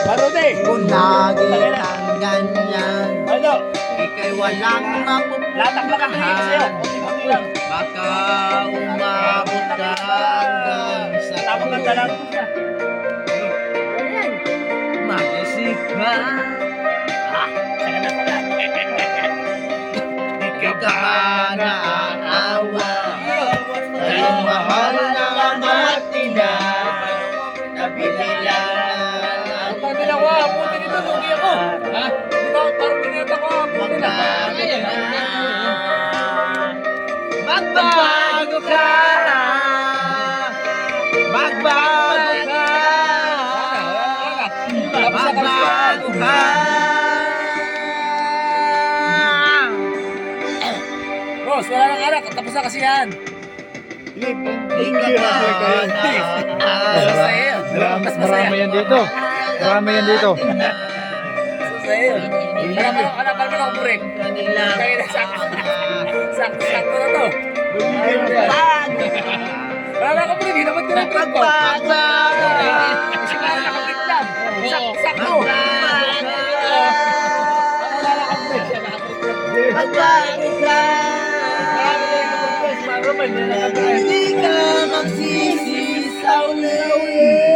Maruti! Kung lagi kang ganyan, Ano? ika'y walang Latak-latak na yun sa'yo. mapupuntahan. Kunti lang. Baka umabot ka hanggang sa Tapos ang dalang. mag-isip ka. Saka na pala. Di ka ba naaawa? Kaya mahal ng ama't ina, nabili lang Ang pag ginawa, puti nito, lugi ako. Ha? Di ba, parang ginata ko, puti na. magbago ka. Magbago ka. Magbago ka. Boss, wala nang anak. Tapos na kasi yan. Di ka ba Mas masaya. Mas masaya. Marami yan dito. Marami yan dito. Mas masaya. Alam mo na ako break. Kaya na sakto na to. Wala na ako break. Hinamad ko na break ko. Kasi parang nakabreak lang. Sakto. Wala na ako break. Siya nakabreak. Magbago ka. Marami na yung Hindi ka magsisi sa uli.